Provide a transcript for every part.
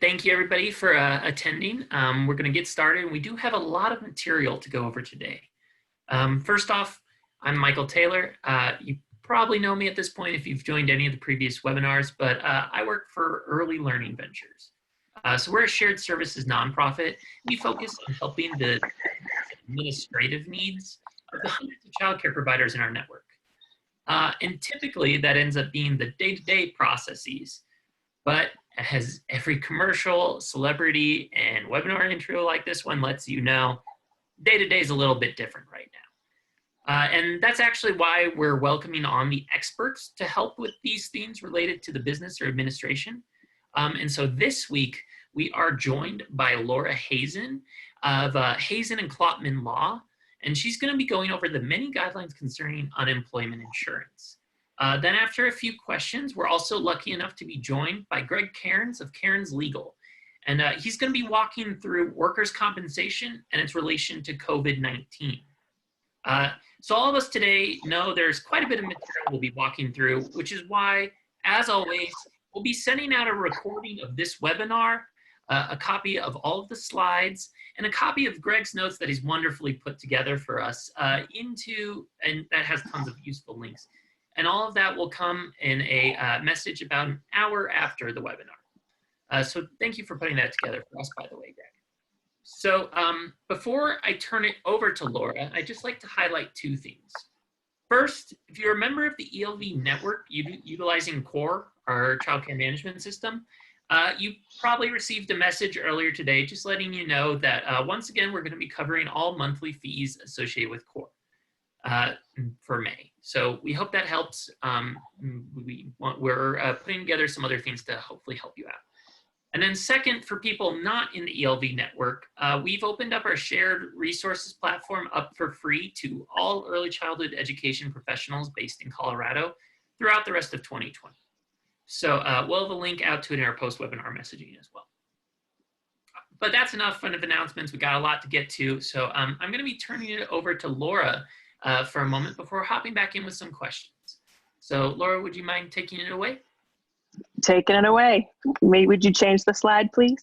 Thank you everybody for attending. We're going to get started. We do have a lot of material to go over today. First off, I'm Michael Taylor. You probably know me at this point if you've joined any of the previous webinars, but I work for Early Learning Ventures. So we're a shared services nonprofit. We focus on helping the administrative needs of the hundreds of childcare providers in our network. And typically that ends up being the day-to-day processes. But as every commercial, celebrity, and webinar intro like this one lets you know, day-to-day is a little bit different right now. And that's actually why we're welcoming on the experts to help with these themes related to the business or administration. And so this week, we are joined by Laura Hazen of Hazen and Klopman Law, and she's going to be going over the many guidelines concerning unemployment insurance. Then after a few questions, we're also lucky enough to be joined by Greg Cairns of Cairns Legal. And he's going to be walking through workers' compensation and its relation to COVID-19. So all of us today know there's quite a bit of material we'll be walking through, which is why, as always, we'll be sending out a recording of this webinar, a copy of all of the slides, and a copy of Greg's notes that he's wonderfully put together for us and that has tons of useful links. And all of that will come in a message about an hour after the webinar. So thank you for putting that together for us, by the way, Greg. So before I turn it over to Laura, I'd just like to highlight two things. First, if you're a member of the ELV network utilizing CORE, our childcare management system, you probably received a message earlier today just letting you know that once again, we're going to be covering all monthly fees associated with CORE for May. So we hope that helps. We're putting together some other things to hopefully help you out. And then second, for people not in the ELV network, we've opened up our shared resources platform up for free to all early childhood education professionals based in Colorado throughout the rest of 2020. So we'll have a link out to it in our post-webinar messaging as well. But that's enough of announcements. We got a lot to get to. So I'm going to be turning it over to Laura for a moment before hopping back in with some questions. So Laura, would you mind taking it away? Taking it away. Would you change the slide, please?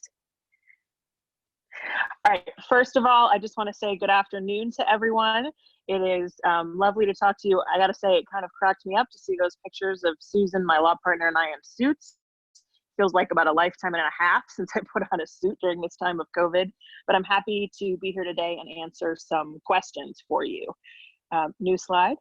All right, first of all, I just want to say good afternoon to everyone. It is lovely to talk to you. I got to say, it kind of cracked me up to see those pictures of Susan, my law partner, and I in suits. Feels like about a lifetime and a half since I put on a suit during this time of COVID, but I'm happy to be here today and answer some questions for you. New slide.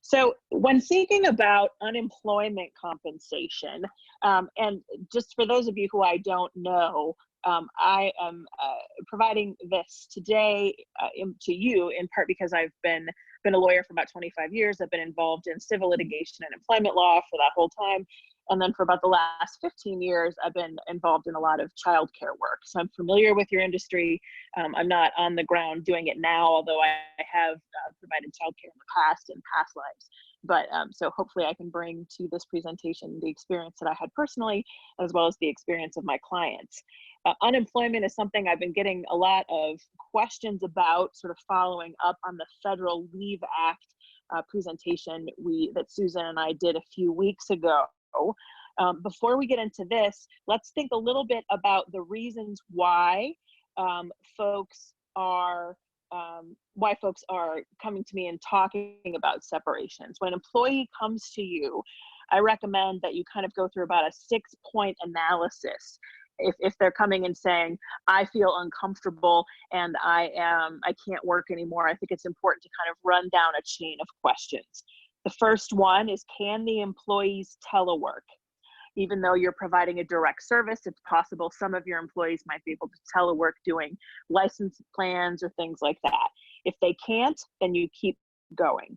So when thinking about unemployment compensation, and just for those of you who I don't know, I am providing this today to you in part because I've been a lawyer for about 25 years. I've been involved in civil litigation and employment law for that whole time. And then for about the last 15 years, I've been involved in a lot of childcare work. So I'm familiar with your industry. I'm not on the ground doing it now, although I have provided childcare in the past, in past lives. But so hopefully I can bring to this presentation the experience that I had personally, as well as the experience of my clients. Unemployment is something I've been getting a lot of questions about, sort of following up on the Federal Leave Act presentation that Susan and I did a few weeks ago. Before we get into this, let's think a little bit about the reasons why folks are coming to me and talking about separations. When an employee comes to you, I recommend that you kind of go through about a 6-point analysis. If they're coming and saying, I feel uncomfortable and I can't work anymore, I think it's important to kind of run down a chain of questions. The first one is, can the employees telework? Even though you're providing a direct service, it's possible some of your employees might be able to telework doing license plans or things like that. If they can't, then you keep going.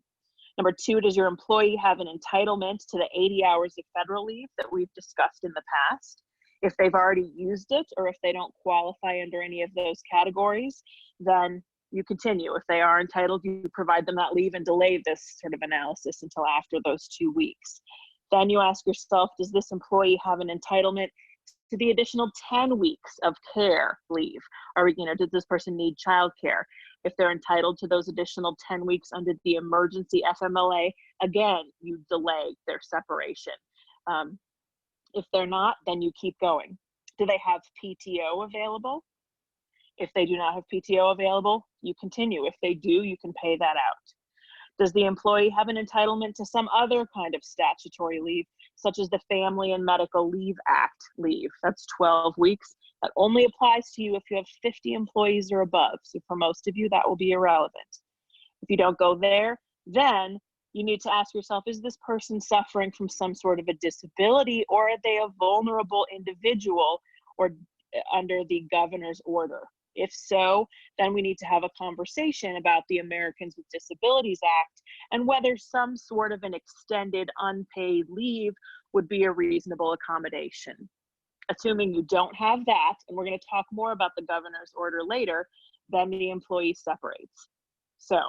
Number 2, does your employee have an entitlement to the 80 hours of federal leave that we've discussed in the past? If they've already used it, or if they don't qualify under any of those categories, then you continue. If they are entitled, you provide them that leave and delay this sort of analysis until after those 2 weeks. Then you ask yourself, does this employee have an entitlement to the additional 10 weeks of care leave? Or, does this person need childcare? If they're entitled to those additional 10 weeks under the emergency FMLA, again, you delay their separation. If they're not, then you keep going. Do they have PTO available? If they do not have PTO available, you continue. If they do, you can pay that out. Does the employee have an entitlement to some other kind of statutory leave, such as the Family and Medical Leave Act leave? That's 12 weeks. That only applies to you if you have 50 employees or above. So for most of you, that will be irrelevant. If you don't go there, then you need to ask yourself, is this person suffering from some sort of a disability, or are they a vulnerable individual or under the governor's order? If so, then we need to have a conversation about the Americans with Disabilities Act and whether some sort of an extended unpaid leave would be a reasonable accommodation. Assuming you don't have that, and we're going to talk more about the governor's order later, then the employee separates. So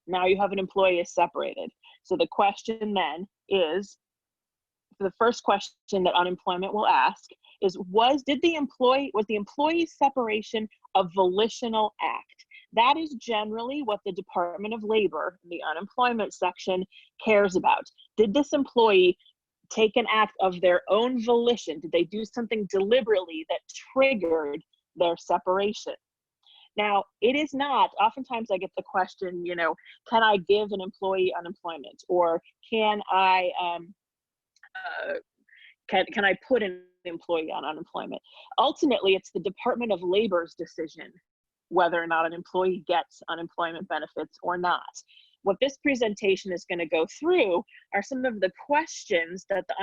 now you have an employee is separated. So the question then is, the first question that unemployment will ask is, was the employee's separation a volitional act? That is generally what the Department of Labor, in the unemployment section, cares about. Did this employee take an act of their own volition? Did they do something deliberately that triggered their separation? Now, it is not, oftentimes I get the question, can I give an employee unemployment? Or can I put an employee on unemployment? Ultimately, it's the Department of Labor's decision whether or not an employee gets unemployment benefits or not. What this presentation is going to go through are some of the questions that the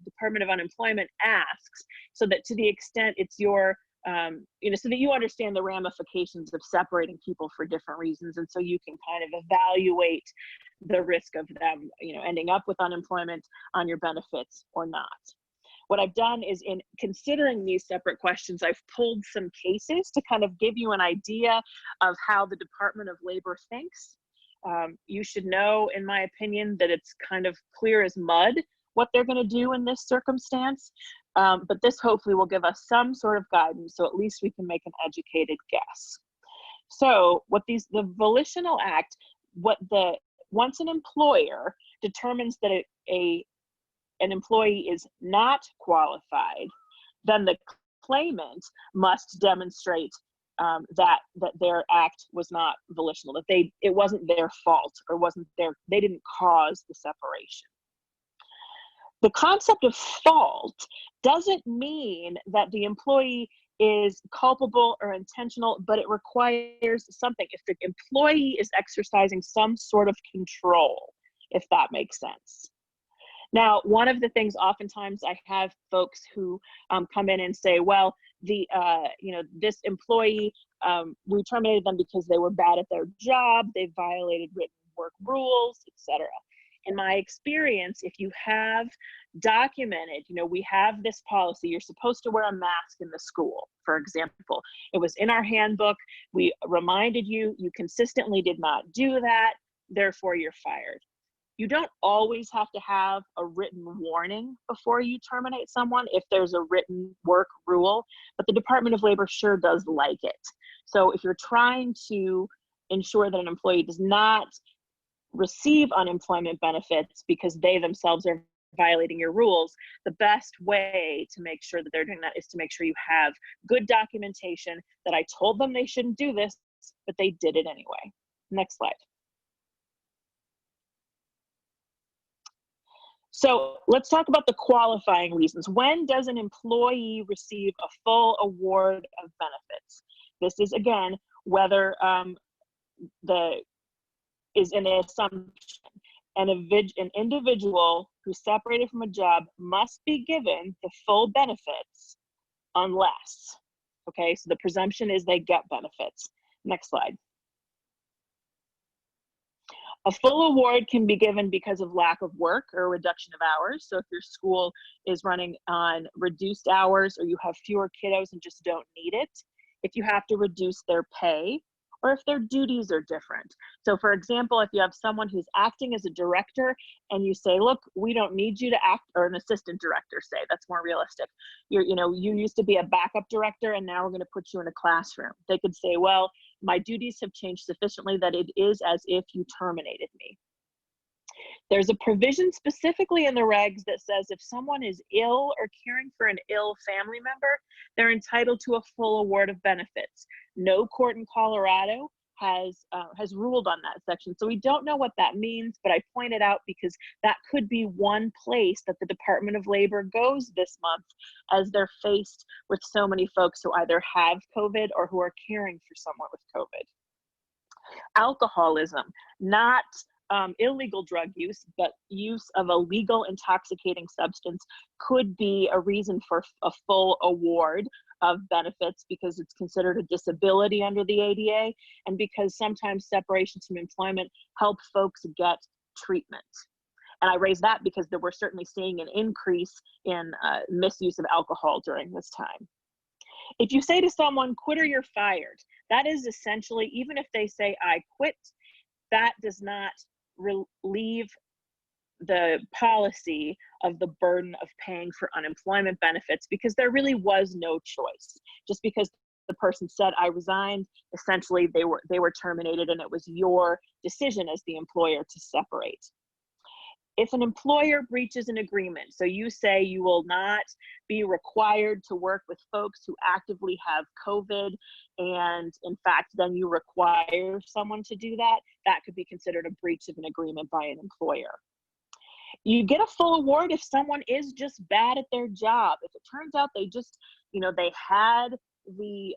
Department of Unemployment asks, so that to the extent it's your so that you understand the ramifications of separating people for different reasons, and so you can kind of evaluate the risk of them, ending up with unemployment on your benefits or not. What I've done is, in considering these separate questions, I've pulled some cases to kind of give you an idea of how the Department of Labor thinks. You should know, in my opinion, that it's kind of clear as mud what they're going to do in this circumstance. But this hopefully will give us some sort of guidance, so at least we can make an educated guess. So the Volitional Act, once an employer determines that an employee is not qualified, then the claimant must demonstrate that their act was not volitional, that it wasn't their fault, or they didn't cause the separation. The concept of fault doesn't mean that the employee is culpable or intentional, but it requires something. If the employee is exercising some sort of control, if that makes sense. Now, one of the things oftentimes I have folks who come in and say, well, this employee, we terminated them because they were bad at their job, they violated written work rules, etc. In my experience, if you have documented, we have this policy, you're supposed to wear a mask in the school, for example. It was in our handbook, we reminded you, you consistently did not do that, therefore you're fired. You don't always have to have a written warning before you terminate someone if there's a written work rule, but the Department of Labor sure does like it. So if you're trying to ensure that an employee does not receive unemployment benefits because they themselves are violating your rules, the best way to make sure that they're doing that is to make sure you have good documentation that I told them they shouldn't do this, but they did it anyway. Next slide. So let's talk about the qualifying reasons. When does an employee receive a full award of benefits? This is, again, whether is an assumption. An individual who's separated from a job must be given the full benefits unless, okay, so the presumption is they get benefits. Next slide. A full award can be given because of lack of work or reduction of hours. So if your school is running on reduced hours, or you have fewer kiddos and just don't need it, if you have to reduce their pay, or if their duties are different. So for example, if you have someone who's acting as a director and you say, look, we don't need you to act, or an assistant director, say, that's more realistic. You used to be a backup director and now we're gonna put you in a classroom. They could say, well, my duties have changed sufficiently that it is as if you terminated me. There's a provision specifically in the regs that says if someone is ill or caring for an ill family member, they're entitled to a full award of benefits. No court in Colorado has ruled on that section. So we don't know what that means, but I point it out because that could be one place that the Department of Labor goes this month as they're faced with so many folks who either have COVID or who are caring for someone with COVID. Alcoholism, not illegal drug use, but use of a legal intoxicating substance could be a reason for a full award of benefits because it's considered a disability under the ADA and because sometimes separations from employment help folks get treatment. And I raise that because we're certainly seeing an increase in misuse of alcohol during this time. If you say to someone, quit or you're fired, that is essentially, even if they say I quit, that does not relieve the policy of the burden of paying for unemployment benefits because there really was no choice. Just because the person said I resigned, essentially they were terminated and it was your decision as the employer to separate. If an employer breaches an agreement, so you say you will not be required to work with folks who actively have COVID, and in fact, then you require someone to do that, that could be considered a breach of an agreement by an employer. You get a full award if someone is just bad at their job. If it turns out they just, they had the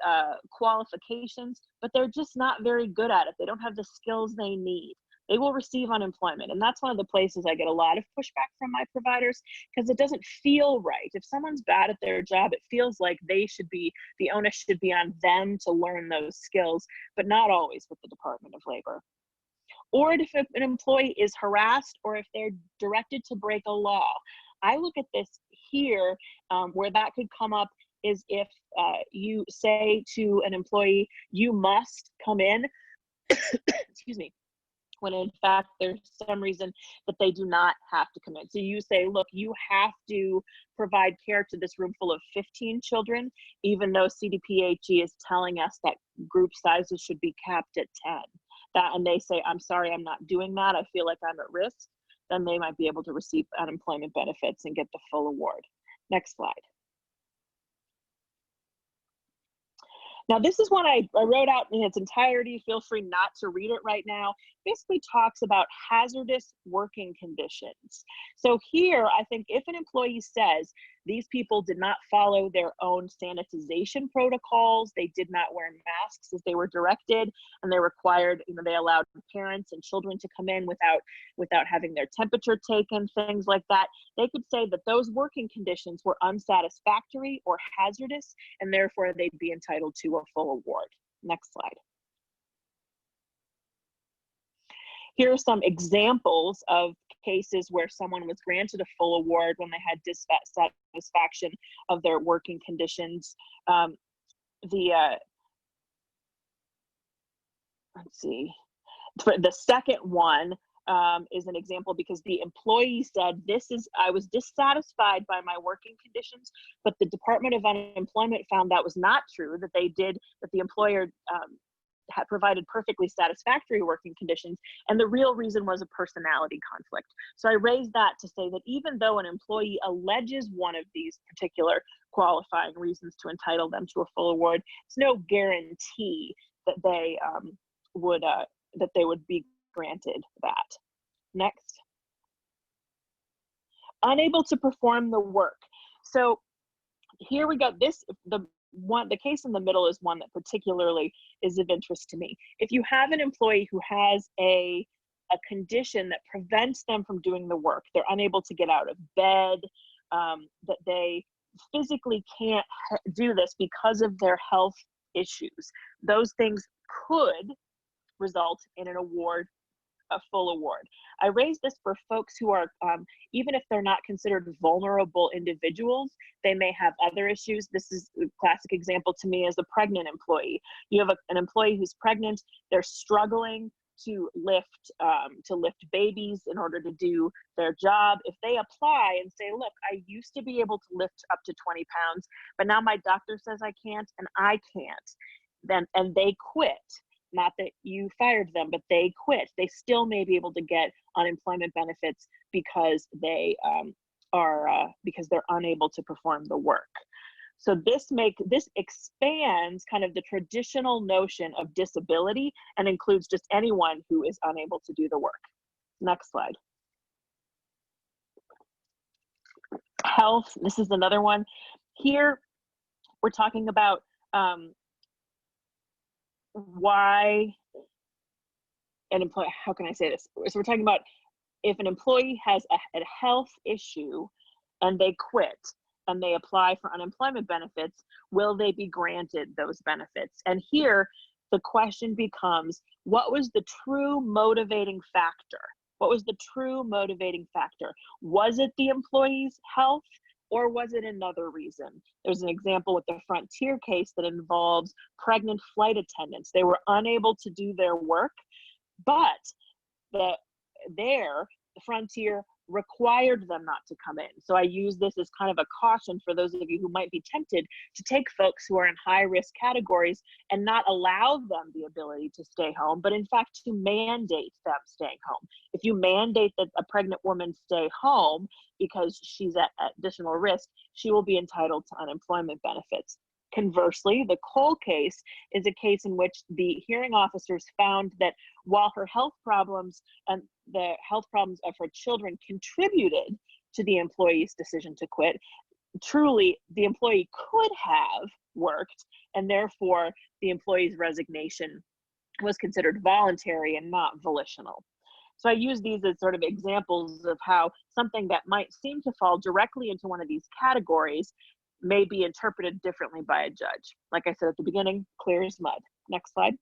qualifications, but they're just not very good at it. They don't have the skills they need. They will receive unemployment. And that's one of the places I get a lot of pushback from my providers because it doesn't feel right. If someone's bad at their job, it feels like the onus should be on them to learn those skills, but not always with the Department of Labor. Or if an employee is harassed or if they're directed to break a law. I look at this here where that could come up is if you say to an employee, you must come in, excuse me, when in fact there's some reason that they do not have to come in. So you say, look, you have to provide care to this room full of 15 children, even though CDPHE is telling us that group sizes should be capped at 10. And they say, I'm sorry, I'm not doing that. I feel like I'm at risk. Then they might be able to receive unemployment benefits and get the full award. Next slide. Now, this is one I wrote out in its entirety. Feel free not to read it right now. Basically talks about hazardous working conditions. So here, I think if an employee says these people did not follow their own sanitization protocols, they did not wear masks as they were directed, and they required, they allowed parents and children to come in without having their temperature taken, things like that, they could say that those working conditions were unsatisfactory or hazardous, and therefore they'd be entitled to a full award. Next slide. Here are some examples of cases where someone was granted a full award when they had dissatisfaction of their working conditions. Let's see. For the second one is an example because the employee said, I was dissatisfied by my working conditions, but the Department of Unemployment found that was not true, that the employer had provided perfectly satisfactory working conditions, and the real reason was a personality conflict. So I raised that to say that even though an employee alleges one of these particular qualifying reasons to entitle them to a full award, it's no guarantee that they would be granted that. Next. Unable to perform the work. So here we go. The case in the middle is one that particularly is of interest to me. If you have an employee who has a condition that prevents them from doing the work, they're unable to get out of bed, that they physically can't do this because of their health issues, those things could result in an award, a full award. I raise this for folks who are, even if they're not considered vulnerable individuals, they may have other issues. This is a classic example to me as a pregnant employee. You have an employee who's pregnant, they're struggling to lift babies in order to do their job. If they apply and say, look, I used to be able to lift up to 20 pounds, but now my doctor says I can't and I can't, and they quit, not that you fired them, but they quit, they still may be able to get unemployment benefits because they because they're unable to perform the work. So this expands kind of the traditional notion of disability and includes just anyone who is unable to do the work. Next slide. Health, this is another one. Here we're talking about why an employee, how can I say this? So we're talking about if an employee has a health issue and they quit and they apply for unemployment benefits, will they be granted those benefits? And here the question becomes, what was the true motivating factor? What was the true motivating factor? Was it the employee's health, or was it another reason? There's an example with the Frontier case that involves pregnant flight attendants. They were unable to do their work, but the Frontier required them not to come in. So I use this as kind of a caution for those of you who might be tempted to take folks who are in high risk categories and not allow them the ability to stay home, but in fact to mandate them staying home. If you mandate that a pregnant woman stay home because she's at additional risk, she will be entitled to unemployment benefits. Conversely, the Cole case is a case in which the hearing officers found that while her health problems and the health problems of her children contributed to the employee's decision to quit, truly the employee could have worked, and therefore the employee's resignation was considered voluntary and not volitional. So I use these as sort of examples of how something that might seem to fall directly into one of these categories may be interpreted differently by a judge. Like I said at the beginning, clear as mud. Next slide.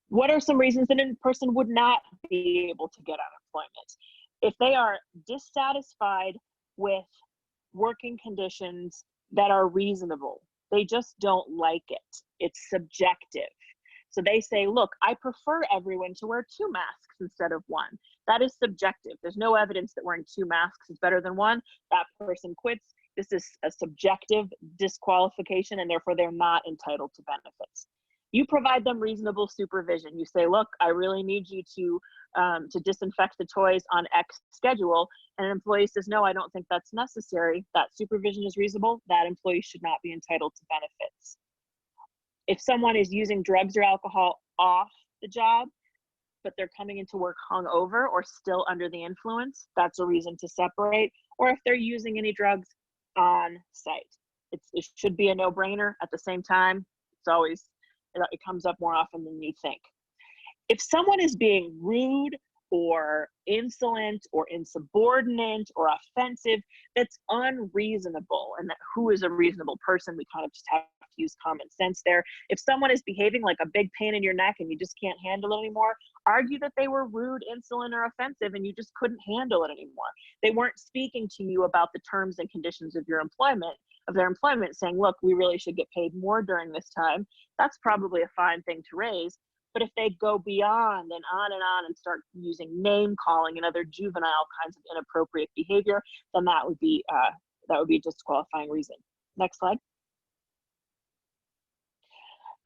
What are some reasons that a person would not be able to get unemployment? If they are dissatisfied with working conditions that are reasonable, they just don't like it. It's subjective. So they say, look, I prefer everyone to wear 2 masks instead of 1. That is subjective. There's no evidence that wearing 2 masks is better than 1. That person quits. This is a subjective disqualification, and therefore they're not entitled to benefits. You provide them reasonable supervision. You say, look, I really need you to disinfect the toys on X schedule. And an employee says, no, I don't think that's necessary. That supervision is reasonable. That employee should not be entitled to benefits. If someone is using drugs or alcohol off the job, but they're coming into work hungover or still under the influence, that's a reason to separate. Or if they're using any drugs on site, it should be a no-brainer. At the same time, it comes up more often than you think. If someone is being rude or insolent or insubordinate or offensive, that's unreasonable. And that who is a reasonable person? We kind of just have to use common sense there. If someone is behaving like a big pain in your neck and you just can't handle it anymore, argue that they were rude, insolent, or offensive and you just couldn't handle it anymore. They weren't speaking to you about the terms and conditions of their employment, saying, look, we really should get paid more during this time. That's probably a fine thing to raise. But if they go beyond and on start using name calling and other juvenile kinds of inappropriate behavior, then that would be a disqualifying reason. Next slide.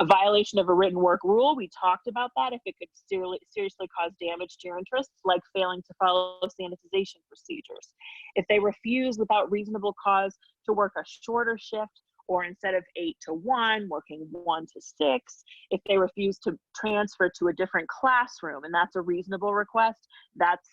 A violation of a written work rule, we talked about that. If it could seriously cause damage to your interests, like failing to follow sanitization procedures. If they refuse without reasonable cause to work a shorter shift, or instead of 8 to 1, working 1 to 6, if they refuse to transfer to a different classroom, and that's a reasonable request, that's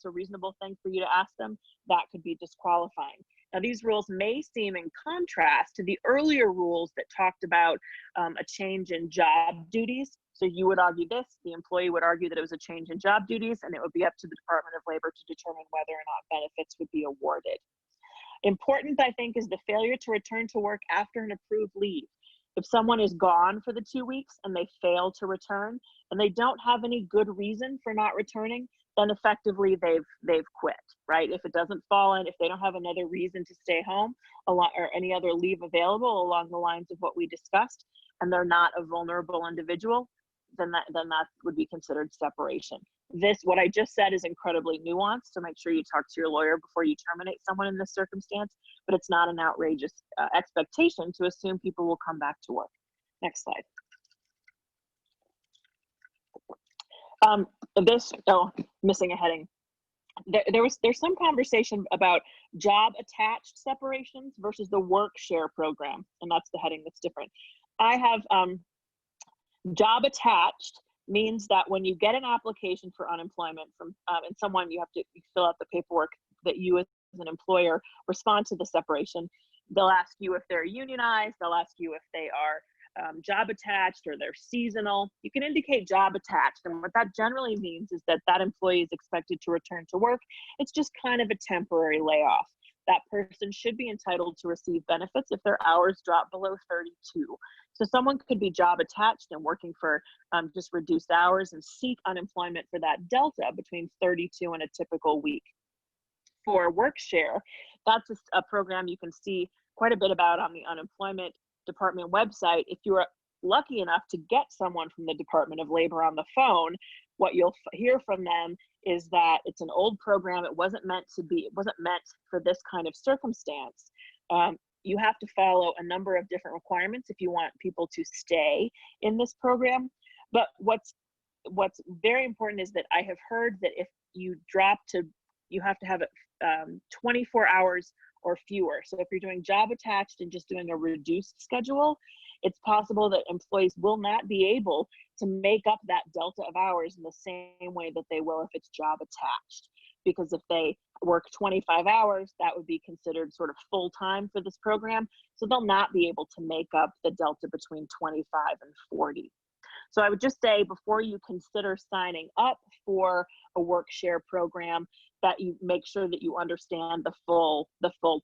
a reasonable thing for you to ask them, that could be disqualifying. Now, these rules may seem in contrast to the earlier rules that talked about a change in job duties. So you would argue this, the employee would argue that it was a change in job duties, and it would be up to the Department of Labor to determine whether or not benefits would be awarded. Important, I think, is the failure to return to work after an approved leave. If someone is gone for the 2 weeks and they fail to return and they don't have any good reason for not returning, then effectively they've quit, right? If it doesn't fall in, if they don't have another reason to stay home or any other leave available along the lines of what we discussed, and they're not a vulnerable individual, then that would be considered separation. What I just said is incredibly nuanced, so make sure you talk to your lawyer before you terminate someone in this circumstance, but it's not an outrageous expectation to assume people will come back to work. Next slide. Missing a heading. There's some conversation about job attached separations versus the work share program, and that's the heading that's different. I have job attached means that when you get an application for unemployment from and someone, you fill out the paperwork that you as an employer respond to the separation. They'll ask you if they're unionized, they'll ask you if they are job attached or they're seasonal. You can indicate job attached, and what that generally means is that that employee is expected to return to work. It's just kind of a temporary layoff. That person should be entitled to receive benefits if their hours drop below 32. So someone could be job attached and working for just reduced hours and seek unemployment for that delta between 32 and a typical week. For work share, that's a program you can see quite a bit about on the unemployment department website. If you are lucky enough to get someone from the Department of Labor on the phone, what you'll hear from them is that it's an old program. It wasn't meant for this kind of circumstance. You have to follow a number of different requirements if you want people to stay in this program. But what's very important is that I have heard that if you you have to have it 24 hours or fewer. So if you're doing job attached and just doing a reduced schedule, it's possible that employees will not be able to make up that delta of hours in the same way that they will if it's job attached. Because if they work 25 hours, that would be considered sort of full time for this program. So they'll not be able to make up the delta between 25 and 40. So I would just say, before you consider signing up for a work share program, that you make sure that you understand the full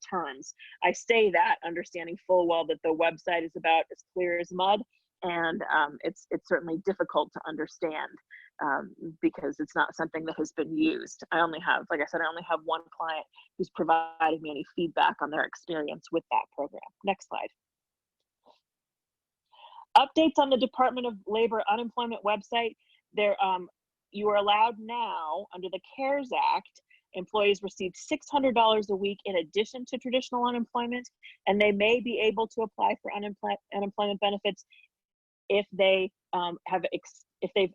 terms. I say that understanding full well that the website is about as clear as mud, and it's certainly difficult to understand because it's not something that has been used. Like I said, I only have one client who's provided me any feedback on their experience with that program. Next slide. Updates on the Department of Labor unemployment website. You are allowed now, under the CARES Act, employees receive $600 a week in addition to traditional unemployment, and they may be able to apply for unemployment benefits if they've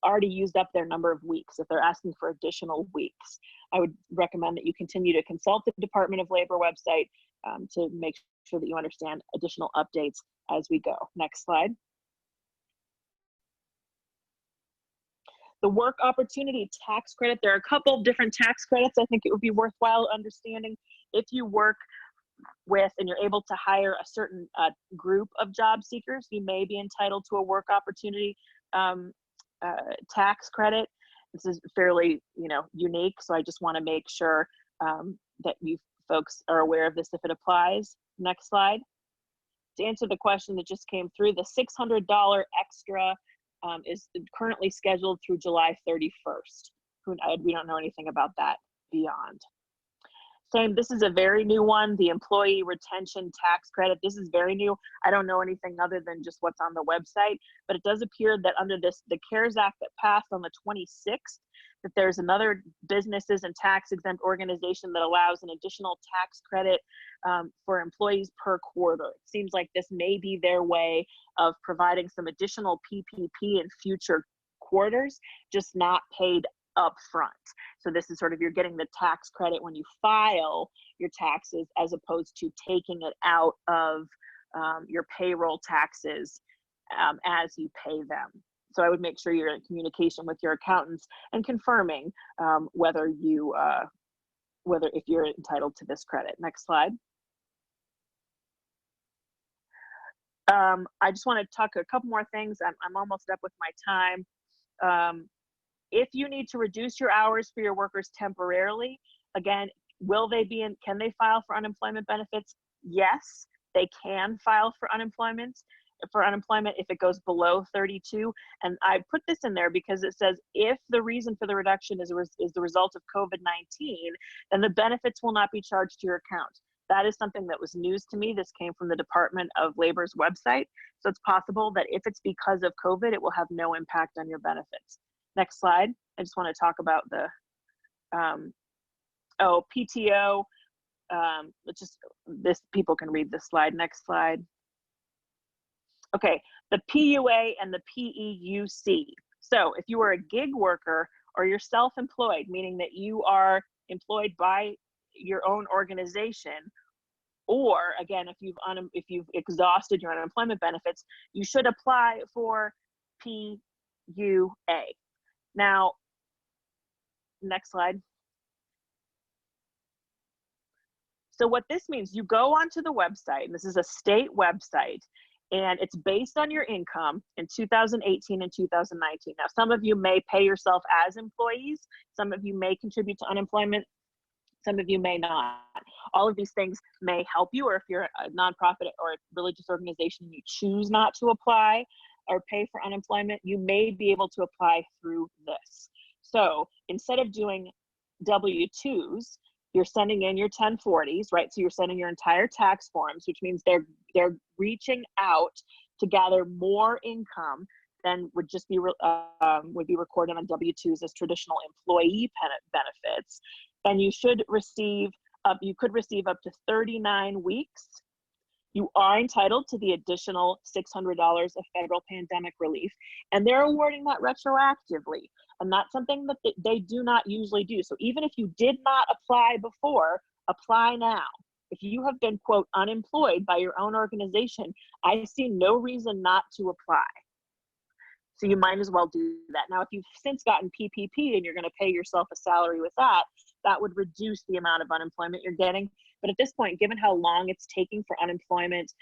already used up their number of weeks, if they're asking for additional weeks. I would recommend that you continue to consult the Department of Labor website to make sure that you understand additional updates as we go. Next slide. The work opportunity tax credit. There are a couple of different tax credits I think it would be worthwhile understanding. If you work with and you're able to hire a certain group of job seekers, you may be entitled to a work opportunity tax credit. This is fairly unique, so I just want to make sure that you folks are aware of this if it applies. Next slide. To answer the question that just came through, the $600 extra is currently scheduled through July 31st. We don't know anything about that beyond. Same, this is a very new one, the employee retention tax credit. This is very new. I don't know anything other than just what's on the website, but it does appear that under the CARES Act that passed on the 26th, that there's another businesses and tax exempt organization that allows an additional tax credit for employees per quarter. It seems like this may be their way of providing some additional PPP in future quarters, just not paid up front. So this is sort of, you're getting the tax credit when you file your taxes as opposed to taking it out of your payroll taxes as you pay them. So I would make sure you're in communication with your accountants and confirming whether if you're entitled to this credit. Next slide. I just want to talk a couple more things. I'm almost up with my time. If you need to reduce your hours for your workers temporarily, again, can they file for unemployment benefits? Yes, they can file for unemployment if it goes below 32. And I put this in there because it says if the reason for the reduction is the result of COVID-19, then the benefits will not be charged to your account. That is something that was news to me. This came from the Department of Labor's website. So it's possible that if it's because of COVID, it will have no impact on your benefits. Next slide. I just want to talk about the PTO. People can read this slide. Next slide. Okay, the PUA and the PEUC. So if you are a gig worker or you're self-employed, meaning that you are employed by your own organization, or again, if you've exhausted your unemployment benefits, you should apply for PUA. Now, next slide. So what this means, you go onto the website, and this is a state website, and it's based on your income in 2018 and 2019. Now, some of you may pay yourself as employees. Some of you may contribute to unemployment. Some of you may not. All of these things may help you, or if you're a nonprofit or a religious organization, you choose not to apply or pay for unemployment, you may be able to apply through this. So instead of doing W-2s, you're sending in your 1040s, right? So you're sending your entire tax forms, which means they're reaching out to gather more income than would just be recorded on W-2s as traditional employee benefits. And you should receive, you could receive up to 39 weeks. You are entitled to the additional $600 of federal pandemic relief, and they're awarding that retroactively. And that's something that they do not usually do. So even if you did not apply before, apply now. If you have been, quote, unemployed by your own organization, I see no reason not to apply. So you might as well do that. Now, if you've since gotten PPP and you're going to pay yourself a salary with that, that would reduce the amount of unemployment you're getting. But at this point, given how long it's taking for unemployment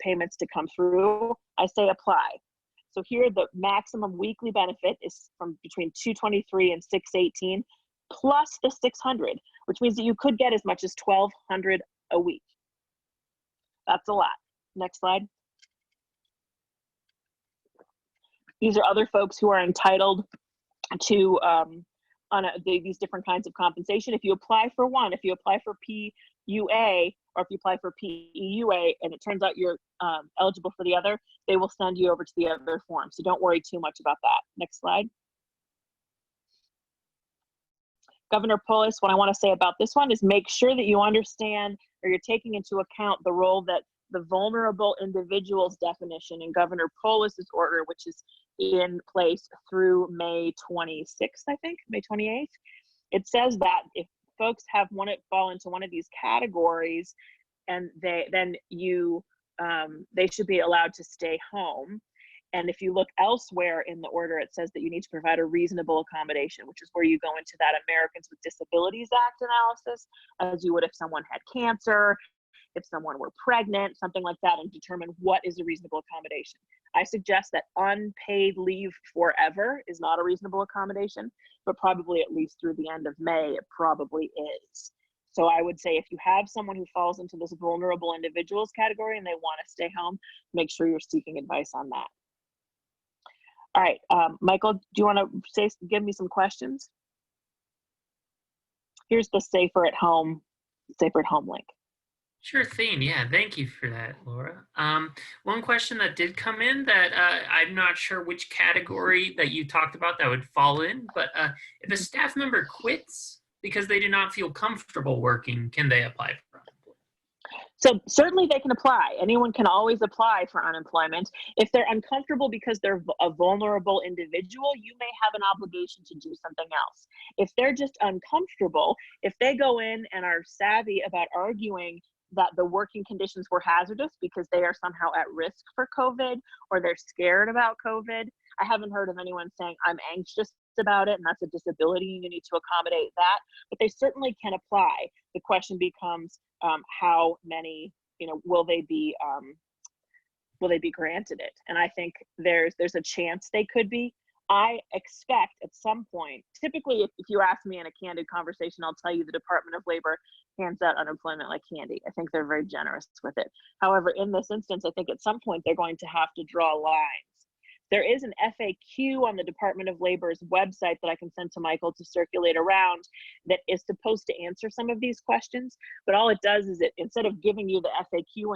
payments to come through, I say apply. So here, the maximum weekly benefit is from between $223 and $618, plus the $600, which means that you could get as much as $1,200 a week. That's a lot. Next slide. These are other folks who are entitled to these different kinds of compensation. If you apply for one, if you apply for PUA, or if you apply for PEUA, and it turns out you're eligible for the other, they will send you over to the other form. So don't worry too much about that. Next slide. Governor Polis, what I want to say about this one is make sure that you understand, or you're taking into account, the role that the vulnerable individuals definition in Governor Polis's order, which is in place through May 26th, I think, May 28th. It says that if folks fall into one of these categories, and they should be allowed to stay home. And if you look elsewhere in the order, it says that you need to provide a reasonable accommodation, which is where you go into that Americans with Disabilities Act analysis, as you would if someone had cancer, if someone were pregnant, something like that, and determine what is a reasonable accommodation. I suggest that unpaid leave forever is not a reasonable accommodation, but probably at least through the end of May, it probably is. So I would say if you have someone who falls into this vulnerable individuals category and they want to stay home, make sure you're seeking advice on that. All right, Michael, do you want to give me some questions? Here's the safer at home link. Sure thing. Yeah, thank you for that, Laura. One question that did come in that I'm not sure which category that you talked about that would fall in, but if a staff member quits because they do not feel comfortable working, can they apply for unemployment? So certainly they can apply. Anyone can always apply for unemployment. If they're uncomfortable because they're a vulnerable individual, you may have an obligation to do something else. If they're just uncomfortable, if they go in and are savvy about arguing that the working conditions were hazardous because they are somehow at risk for COVID, or they're scared about COVID. I haven't heard of anyone saying, I'm anxious about it and that's a disability and you need to accommodate that, but they certainly can apply. The question becomes how many, will they be granted it? And I think there's a chance they could be. I expect at some point, typically if you ask me in a candid conversation, I'll tell you the Department of Labor hands out unemployment like candy. I think they're very generous with it. However, in this instance, I think at some point they're going to have to draw lines. There is an FAQ on the Department of Labor's website that I can send to Michael to circulate around that is supposed to answer some of these questions, but all it does is it, instead of giving you the FAQ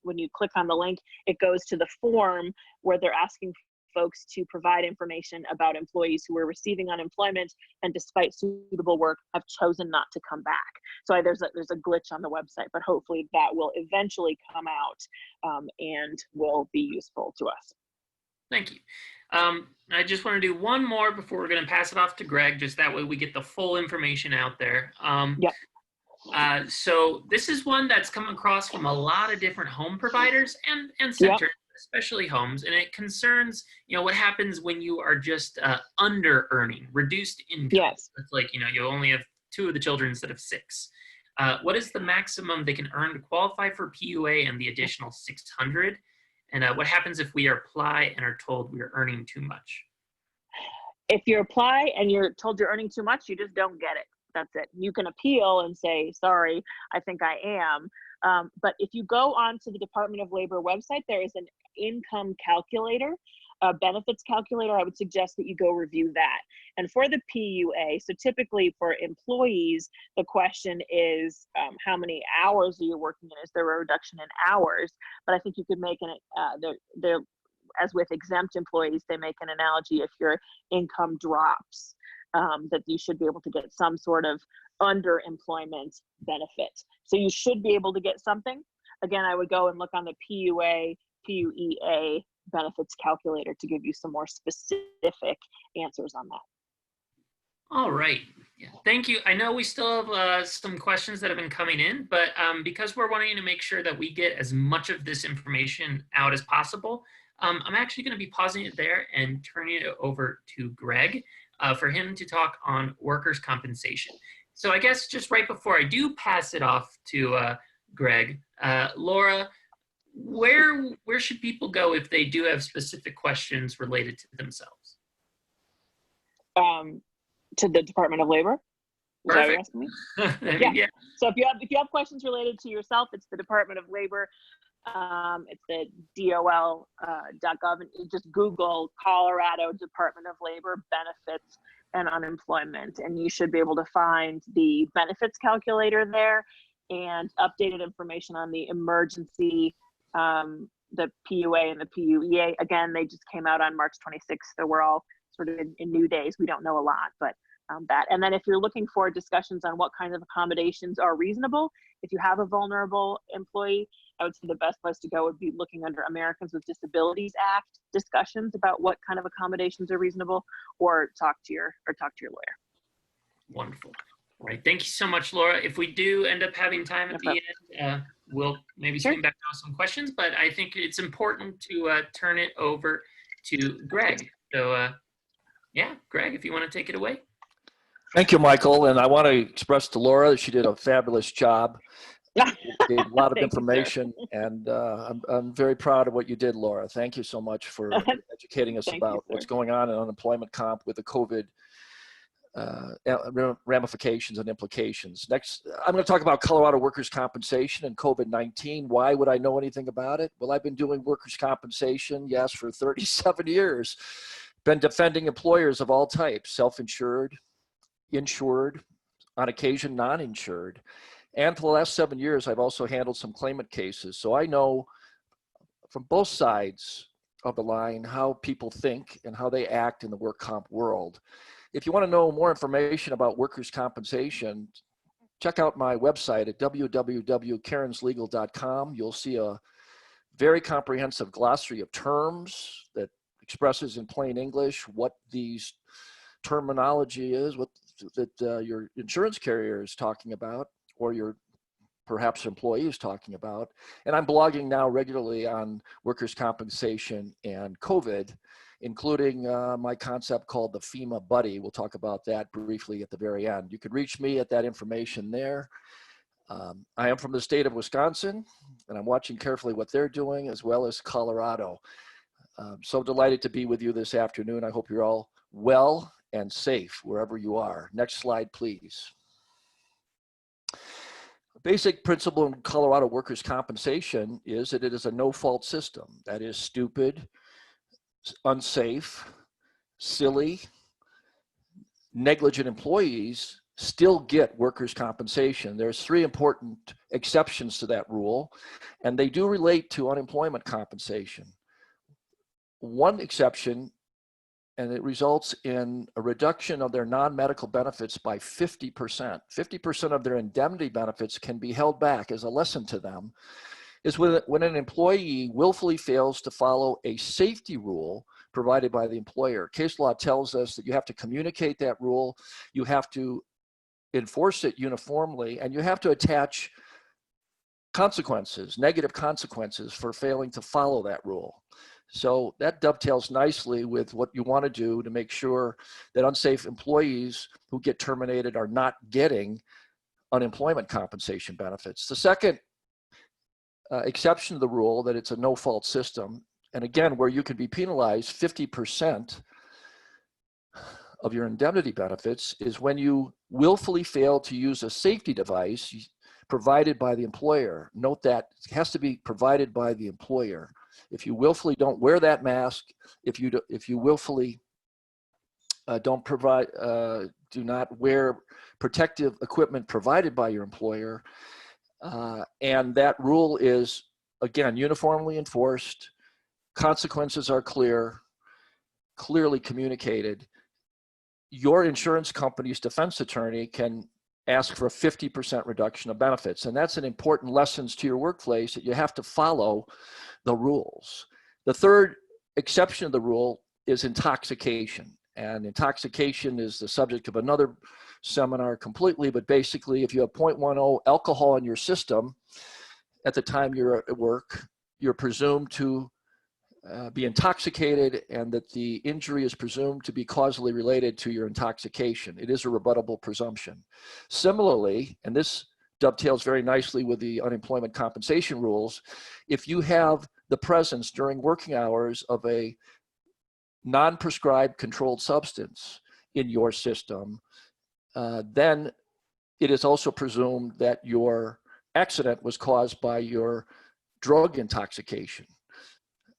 when you click on the link, it goes to the form where they're asking folks to provide information about employees who are receiving unemployment and despite suitable work have chosen not to come back. So there's a glitch on the website, but hopefully that will eventually come out and will be useful to us. Thank you. I just want to do one more before we're going to pass it off to Greg, just that way we get the full information out there. Yep. So this is one that's come across from a lot of different home providers and Yep. centers, especially homes, and it concerns, what happens when you are just under earning, reduced income. Yes. It's like, you only have 2 of the children instead of 6. What is the maximum they can earn to qualify for PUA and the additional 600? And what happens if we apply and are told we're earning too much? If you apply and you're told you're earning too much, you just don't get it. That's it. You can appeal and say, sorry, I think I am. But if you go onto the Department of Labor website, there is an income calculator, a benefits calculator. I would suggest that you go review that. And for the PUA, so typically for employees, the question is how many hours are you working in? Is there a reduction in hours? But I think you could make an, as with exempt employees, they make an analogy if your income drops, that you should be able to get some sort of underemployment benefit. So you should be able to get something. Again, I would go and look on the PUEA benefits calculator to give you some more specific answers on that. All right. Yeah, thank you. I know we still have some questions that have been coming in, but because we're wanting to make sure that we get as much of this information out as possible, I'm actually going to be pausing it there and turning it over to Greg for him to talk on workers' compensation. So I guess just right before I do pass it off to Greg, Laura, where should people go if they do have specific questions related to themselves? To the Department of Labor? Is that what you're asking me? Yeah. So if you have questions related to yourself, it's the Department of Labor. It's the DOL.gov, and you just Google Colorado Department of Labor benefits and unemployment, and you should be able to find the benefits calculator there and updated information on the emergency, the PUA and the PUEA. Again, they just came out on March 26th, so we're all sort of in new days. We don't know a lot, but that. And then if you're looking for discussions on what kinds of accommodations are reasonable, if you have a vulnerable employee, I would say the best place to go would be looking under Americans with Disabilities Act discussions about what kind of accommodations are reasonable, or talk to your lawyer. Wonderful. All right. Thank you so much, Laura. If we do end up having time at the end, we'll maybe swing back to some questions, but I think it's important to turn it over to Greg. So yeah, Greg, if you want to take it away. Thank you, Michael. And I want to express to Laura that she did a fabulous job. Gave a lot of information, and I'm very proud of what you did, Laura. Thank you so much for educating us about what's going on in unemployment comp with the COVID ramifications and implications. Next, I'm going to talk about Colorado workers' compensation and COVID-19. Why would I know anything about it? Well, I've been doing workers' compensation, yes, for 37 years. Been defending employers of all types, self-insured, insured, on occasion non-insured. And for the last 7 years, I've also handled some claimant cases. So I know from both sides of the line how people think and how they act in the work comp world. If you want to know more information about workers' compensation, check out my website at www.cairnslegal.com. You'll see a very comprehensive glossary of terms that expresses in plain English what these terminology is, what that your insurance carrier is talking about, or your perhaps employee is talking about. And I'm blogging now regularly on workers' compensation and COVID, including my concept called the FEMA Buddy. We'll talk about that briefly at the very end. You can reach me at that information there. I am from the state of Wisconsin, and I'm watching carefully what they're doing, as well as Colorado. So delighted to be with you this afternoon. I hope you're all well and safe wherever you are. Next slide, please. A basic principle in Colorado workers' compensation is that it is a no-fault system. That is stupid, unsafe, silly, negligent employees still get workers' compensation. There's 3 important exceptions to that rule, and they do relate to unemployment compensation. One exception, and it results in a reduction of their non-medical benefits by 50%. 50% of their indemnity benefits can be held back as a lesson to them, is when an employee willfully fails to follow a safety rule provided by the employer. Case law tells us that you have to communicate that rule, you have to enforce it uniformly, and you have to attach consequences, negative consequences for failing to follow that rule. So that dovetails nicely with what you want to do to make sure that unsafe employees who get terminated are not getting unemployment compensation benefits. The second exception to the rule, that it's a no-fault system, and again, where you can be penalized 50% of your indemnity benefits, is when you willfully fail to use a safety device provided by the employer. Note that it has to be provided by the employer. If you willfully don't wear that mask, if you willfully do not wear protective equipment provided by your employer, and that rule is, again, uniformly enforced, consequences are clearly communicated, your insurance company's defense attorney can ask for a 50% reduction of benefits. And that's an important lesson to your workplace, that you have to follow the rules. The third exception of the rule is intoxication. And intoxication is the subject of another seminar completely, but basically if you have 0.10 alcohol in your system at the time you're at work, you're presumed to be intoxicated, and that the injury is presumed to be causally related to your intoxication. It is a rebuttable presumption. Similarly, and this dovetails very nicely with the unemployment compensation rules, if you have the presence during working hours of a non-prescribed controlled substance in your system, then it is also presumed that your accident was caused by your drug intoxication.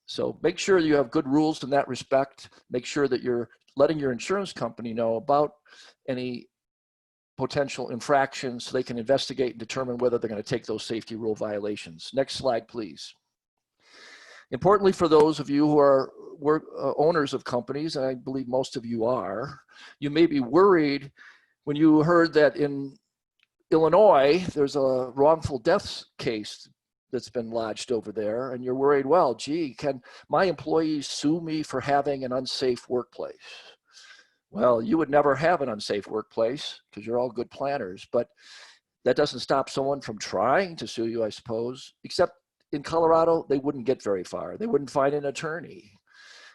So make sure you have good rules in that respect. Make sure that you're letting your insurance company know about any potential infractions so they can investigate and determine whether they're going to take those safety rule violations. Next slide, please. Importantly, for those of you who are owners of companies, and I believe most of you are, you may be worried when you heard that in Illinois, there's a wrongful death case that's been lodged over there, and you're worried, well, gee, can my employees sue me for having an unsafe workplace? Well, you would never have an unsafe workplace because you're all good planners, but that doesn't stop someone from trying to sue you, I suppose, except in Colorado, they wouldn't get very far. They wouldn't find an attorney,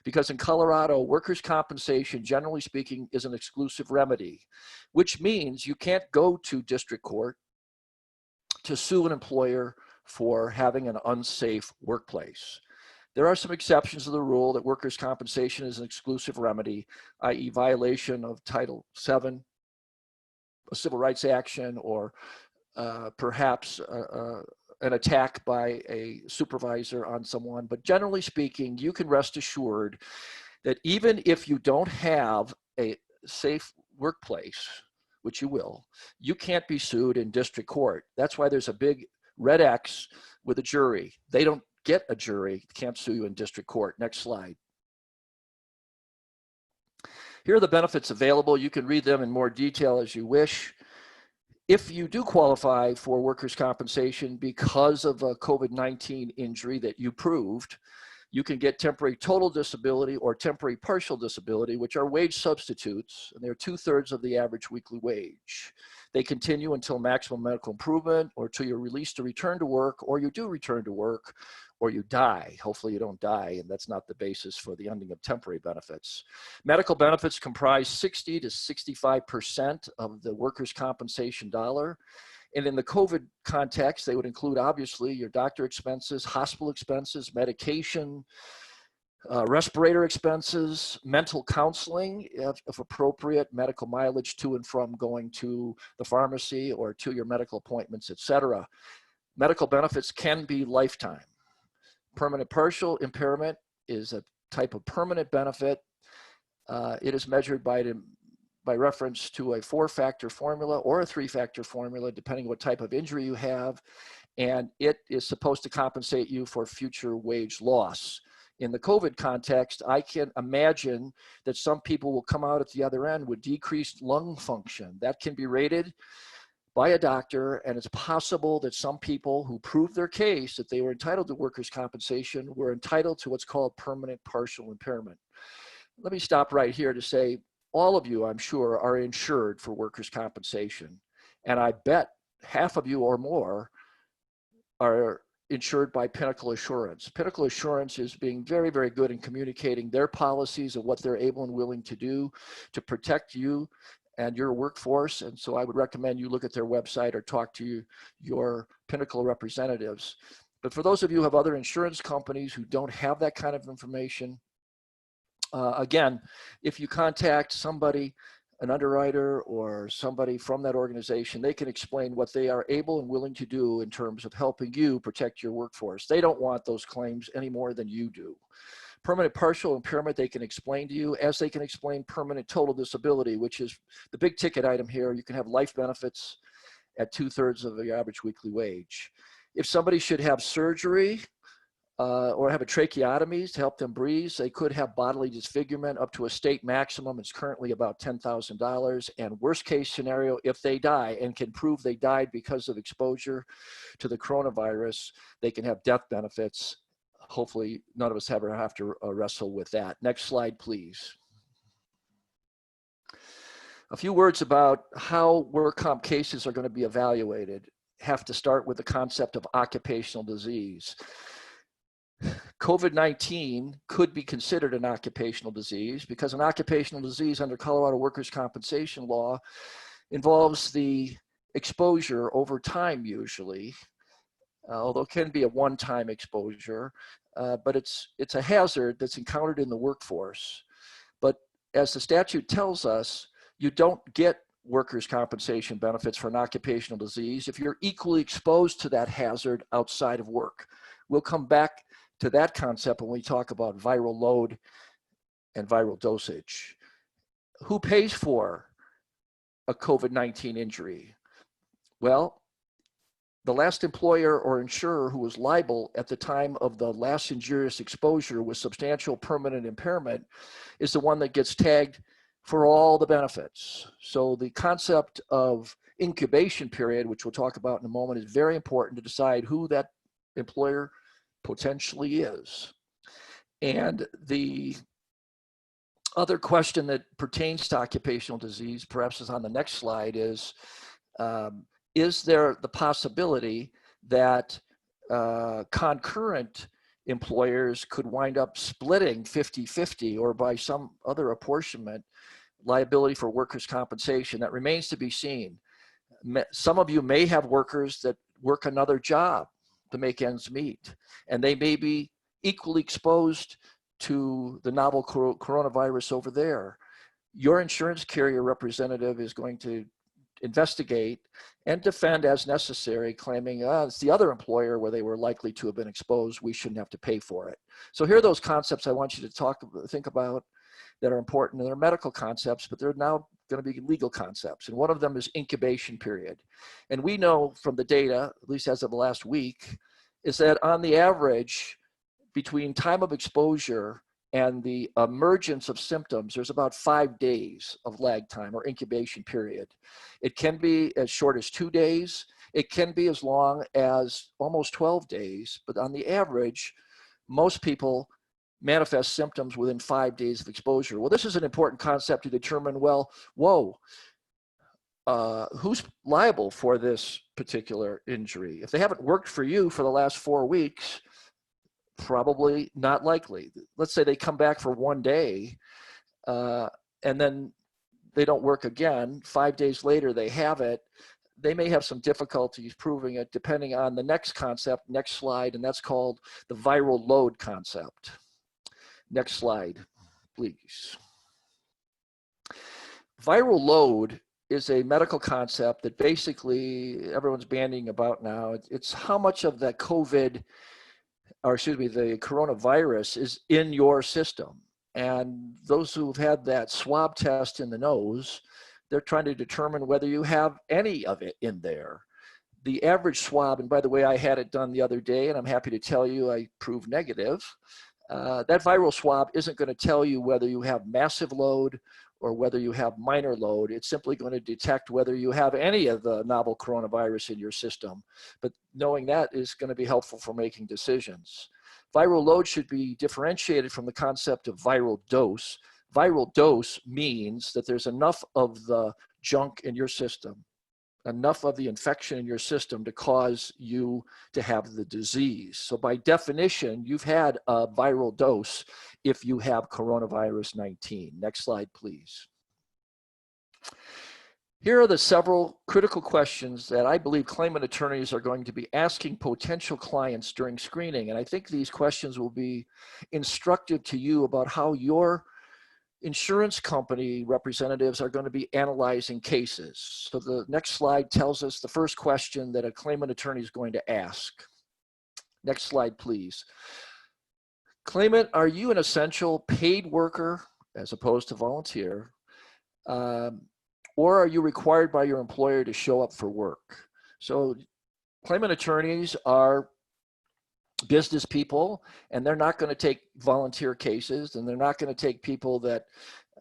because in Colorado, workers' compensation, generally speaking, is an exclusive remedy, which means you can't go to district court to sue an employer for having an unsafe workplace. There are some exceptions to the rule that workers' compensation is an exclusive remedy, i.e. violation of Title VII, a civil rights action, or perhaps an attack by a supervisor on someone. But generally speaking, you can rest assured that even if you don't have a safe workplace, which you will, you can't be sued in district court. That's why there's a big red X with a jury. They don't get a jury, can't sue you in district court. Next slide. Here are the benefits available. You can read them in more detail as you wish. If you do qualify for workers' compensation because of a COVID-19 injury that you proved, you can get temporary total disability or temporary partial disability, which are wage substitutes, and they're 2/3 of the average weekly wage. They continue until maximum medical improvement, or till you're released to return to work, or you do return to work, or you die. Hopefully you don't die, and that's not the basis for the ending of temporary benefits. Medical benefits comprise 60 to 65% of the workers' compensation dollar. And in the COVID context, they would include, obviously, your doctor expenses, hospital expenses, medication, respirator expenses, mental counseling, if appropriate, medical mileage to and from going to the pharmacy or to your medical appointments, etc. Medical benefits can be lifetime. Permanent partial impairment is a type of permanent benefit. It is measured by reference to a 4-factor formula or a 3-factor formula, depending on what type of injury you have, and it is supposed to compensate you for future wage loss. In the COVID context, I can imagine that some people will come out at the other end with decreased lung function. That can be rated by a doctor, and it's possible that some people who proved their case that they were entitled to workers' compensation were entitled to what's called permanent partial impairment. Let me stop right here to say all of you, I'm sure, are insured for workers' compensation, and I bet half of you or more are insured by Pinnacle Assurance. Pinnacle Assurance is being very, very good in communicating their policies of what they're able and willing to do to protect you and your workforce. And so I would recommend you look at their website or talk to your Pinnacle representatives. But for those of you who have other insurance companies who don't have that kind of information, again, if you contact somebody, an underwriter or somebody from that organization, they can explain what they are able and willing to do in terms of helping you protect your workforce. They don't want those claims any more than you do. Permanent partial impairment, they can explain to you, as they can explain permanent total disability, which is the big ticket item here. You can have life benefits at 2/3 of the average weekly wage. If somebody should have surgery or have a tracheotomy to help them breathe, they could have bodily disfigurement up to a state maximum. It's currently about $10,000. And worst case scenario, if they die and can prove they died because of exposure to the coronavirus, they can have death benefits. Hopefully none of us ever have to wrestle with that. Next slide, please. A few words about how work comp cases are going to be evaluated. Have to start with the concept of occupational disease. COVID-19 could be considered an occupational disease because an occupational disease under Colorado workers' compensation law involves the exposure over time usually, although it can be a one-time exposure, but it's a hazard that's encountered in the workforce. But as the statute tells us, you don't get workers' compensation benefits for an occupational disease if you're equally exposed to that hazard outside of work. We'll come back to that concept when we talk about viral load and viral dosage. Who pays for a COVID-19 injury? Well, the last employer or insurer who was liable at the time of the last injurious exposure with substantial permanent impairment is the one that gets tagged for all the benefits. So the concept of incubation period, which we'll talk about in a moment, is very important to decide who that employer potentially is. And the other question that pertains to occupational disease, perhaps is on the next slide, is there the possibility that concurrent employers could wind up splitting 50-50 or by some other apportionment liability for workers' compensation? That remains to be seen. Some of you may have workers that work another job to make ends meet, and they may be equally exposed to the novel coronavirus over there. Your insurance carrier representative is going to investigate and defend as necessary, claiming it's the other employer where they were likely to have been exposed, we shouldn't have to pay for it. So here are those concepts I want you to think about that are important. And they're medical concepts, but they're now going to be legal concepts. And one of them is incubation period. And we know from the data, at least as of the last week, is that on the average, between time of exposure and the emergence of symptoms, there's about 5 days of lag time or incubation period. It can be as short as 2 days. It can be as long as almost 12 days. But on the average, most people manifest symptoms within 5 days of exposure. Well, this is an important concept to determine, well, who's liable for this particular injury? If they haven't worked for you for the last 4 weeks, probably not likely. Let's say they come back for 1 day and then they don't work again. 5 days later, they have it. They may have some difficulties proving it depending on the next concept, next slide, and that's called the viral load concept. Next slide, please. Viral load is a medical concept that basically everyone's bandying about now. It's how much of that the coronavirus is in your system. And those who've had that swab test in the nose, they're trying to determine whether you have any of it in there. The average swab, and by the way, I had it done the other day, and I'm happy to tell you I proved negative. That viral swab isn't going to tell you whether you have massive load or whether you have minor load. It's simply going to detect whether you have any of the novel coronavirus in your system. But knowing that is going to be helpful for making decisions. Viral load should be differentiated from the concept of viral dose. Viral dose means that there's enough of the junk in your system, enough of the infection in your system to cause you to have the disease. So by definition, you've had a viral dose if you have coronavirus 19. Next slide, please. Here are the several critical questions that I believe claimant attorneys are going to be asking potential clients during screening. And I think these questions will be instructive to you about how your insurance company representatives are going to be analyzing cases. So the next slide tells us the first question that a claimant attorney is going to ask. Next slide, please. Claimant, are you an essential paid worker as opposed to volunteer? Or are you required by your employer to show up for work? So claimant attorneys are business people, and they're not going to take volunteer cases, and they're not going to take people that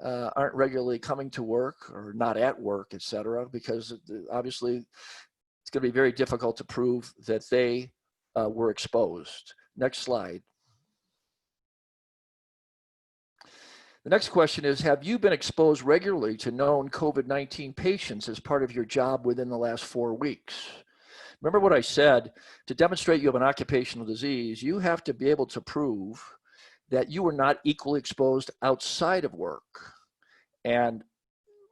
aren't regularly coming to work or not at work, et cetera, because obviously it's going to be very difficult to prove that they were exposed. Next slide. The next question is, have you been exposed regularly to known COVID-19 patients as part of your job within the last 4 weeks? Remember what I said, to demonstrate you have an occupational disease, you have to be able to prove that you were not equally exposed outside of work. And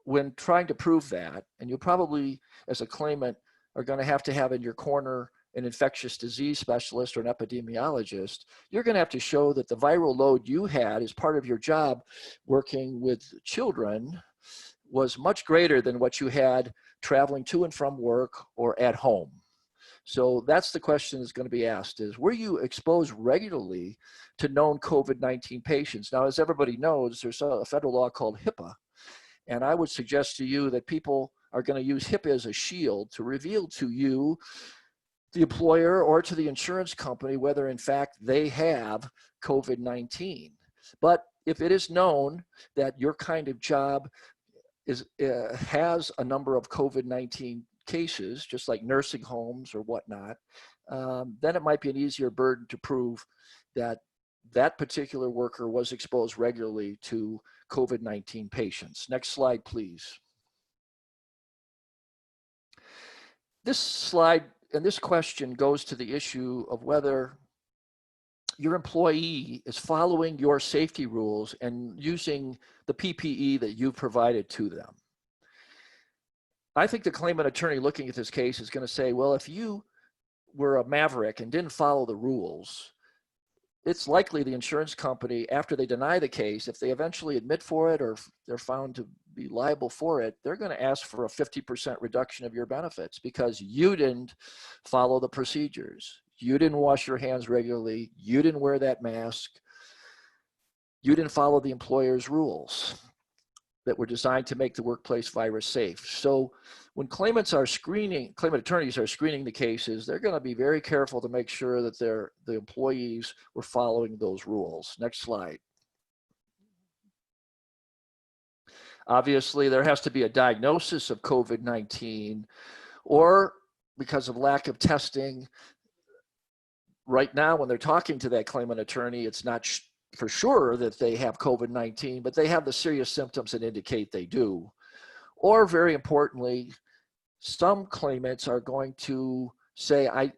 when trying to prove that, and you probably, as a claimant, are going to have in your corner an infectious disease specialist or an epidemiologist, you're going to have to show that the viral load you had as part of your job working with children was much greater than what you had traveling to and from work or at home. So that's the question that's going to be asked is, were you exposed regularly to known COVID-19 patients? Now, as everybody knows, there's a federal law called HIPAA. And I would suggest to you that people are going to use HIPAA as a shield to reveal to you, the employer, or to the insurance company, whether in fact they have COVID-19. But if it is known that your kind of job has a number of COVID-19 cases, just like nursing homes or whatnot, then it might be an easier burden to prove that that particular worker was exposed regularly to COVID-19 patients. Next slide, please. This slide and this question goes to the issue of whether your employee is following your safety rules and using the PPE that you've provided to them. I think the claimant attorney looking at this case is going to say, well, if you were a maverick and didn't follow the rules, it's likely the insurance company, after they deny the case, if they eventually admit for it or they're found to be liable for it, they're going to ask for a 50% reduction of your benefits because you didn't follow the procedures. You didn't wash your hands regularly. You didn't wear that mask. You didn't follow the employer's rules that were designed to make the workplace virus safe. So when claimant attorneys are screening the cases, they're going to be very careful to make sure that the employees were following those rules. Next slide. Obviously, there has to be a diagnosis of COVID-19, or because of lack of testing, right now when they're talking to that claimant attorney, it's not for sure that they have COVID-19, but they have the serious symptoms that indicate they do. Or very importantly, some claimants are going to say, I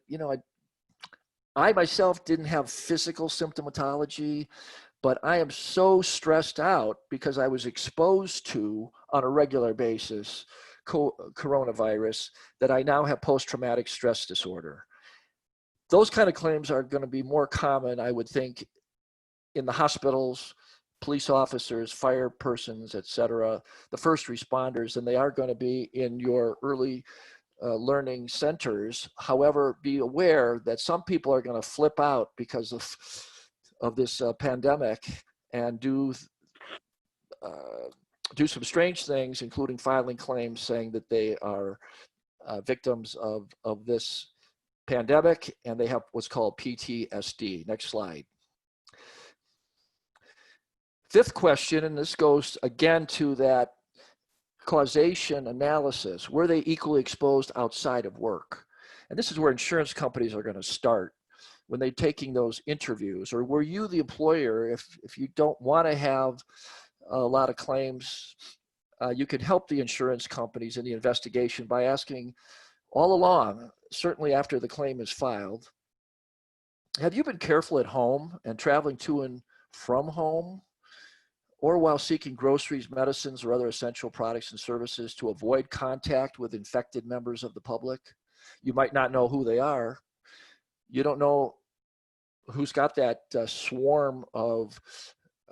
myself didn't have physical symptomatology, but I am so stressed out because I was exposed to, on a regular basis, coronavirus, that I now have post-traumatic stress disorder. Those kind of claims are going to be more common, I would think, in the hospitals, police officers, fire persons, et cetera, the first responders, than they are going to be in your early learning centers. However, be aware that some people are going to flip out because of this pandemic and do some strange things, including filing claims saying that they are victims of this pandemic and they have what's called PTSD. Next slide. Fifth question, and this goes again to that causation analysis. Were they equally exposed outside of work? And this is where insurance companies are going to start when they're taking those interviews. Or were you the employer, if you don't want to have a lot of claims, you could help the insurance companies in the investigation by asking all along, certainly after the claim is filed, have you been careful at home and traveling to and from home, or while seeking groceries, medicines, or other essential products and services to avoid contact with infected members of the public? You might not know who they are. You don't know who's got that swarm of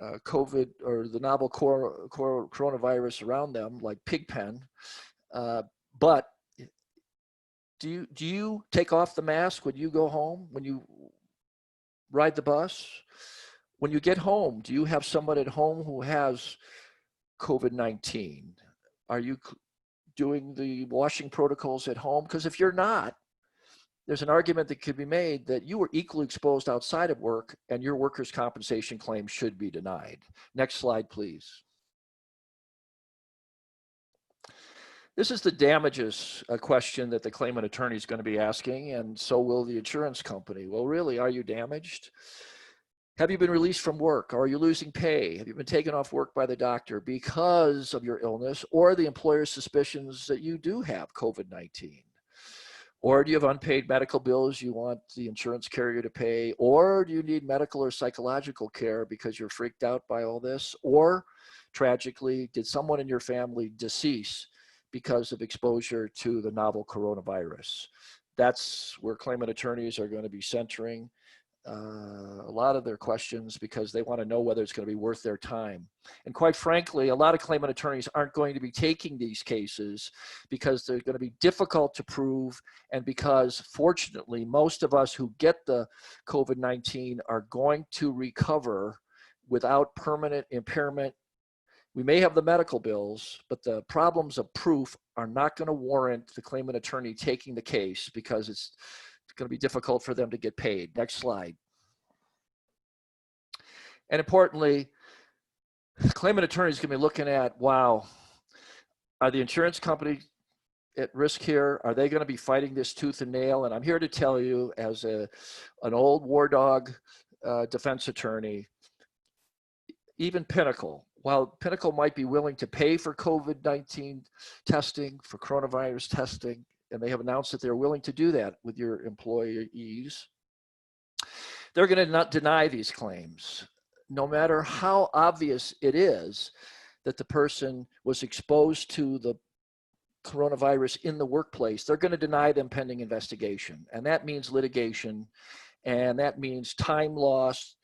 COVID or the novel coronavirus around them, like Pigpen. But do you take off the mask when you go home, when you ride the bus? When you get home, do you have someone at home who has COVID-19? Are you doing the washing protocols at home? Because if you're not, there's an argument that could be made that you were equally exposed outside of work and your workers' compensation claim should be denied. Next slide, please. This is the damages question that the claimant attorney is going to be asking, and so will the insurance company. Well, really, are you damaged? Have you been released from work? Are you losing pay? Have you been taken off work by the doctor because of your illness or the employer's suspicions that you do have COVID-19? Or do you have unpaid medical bills you want the insurance carrier to pay? Or do you need medical or psychological care because you're freaked out by all this? Or tragically, did someone in your family decease because of exposure to the novel coronavirus? That's where claimant attorneys are going to be centering a lot of their questions, because they want to know whether it's going to be worth their time. And quite frankly, a lot of claimant attorneys aren't going to be taking these cases because they're going to be difficult to prove, and because fortunately most of us who get the COVID-19 are going to recover without permanent impairment. We may have the medical bills, but the problems of proof are not going to warrant the claimant attorney taking the case, because it's going to be difficult for them to get paid. Next slide. And importantly, the claimant attorney is going to be looking at, wow, are the insurance companies at risk here? Are they going to be fighting this tooth and nail? And I'm here to tell you, as an old war dog defense attorney, even Pinnacle, while Pinnacle might be willing to pay for COVID-19 testing, for coronavirus testing, and they have announced that they're willing to do that with your employees, they're going to not deny these claims, no matter how obvious it is that the person was exposed to the coronavirus in the workplace. They're going to deny them pending investigation, and that means litigation, and that means time lost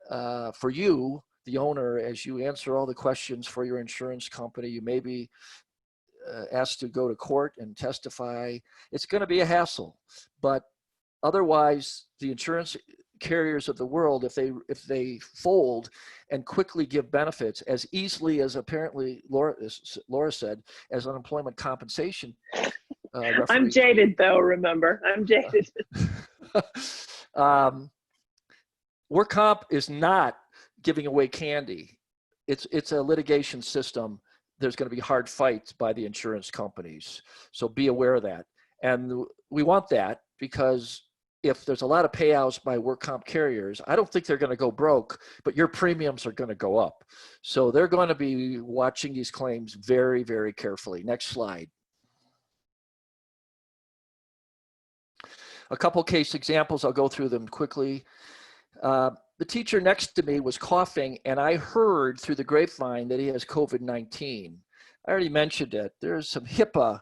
for you, the owner, as you answer all the questions for your insurance company. You may be asked to go to court and testify. It's going to be a hassle, but otherwise, the insurance carriers of the world, if they fold and quickly give benefits as easily as apparently Laura said, as unemployment compensation referees. I'm jaded though, remember, I'm jaded. Work comp is not giving away candy. It's a litigation system. There's going to be hard fights by the insurance companies. So be aware of that. And we want that, because if there's a lot of payouts by work comp carriers, I don't think they're going to go broke, but your premiums are going to go up. So they're going to be watching these claims very, very carefully. Next slide. A couple case examples, I'll go through them quickly. The teacher next to me was coughing, and I heard through the grapevine that he has COVID-19. I already mentioned it. There's some HIPAA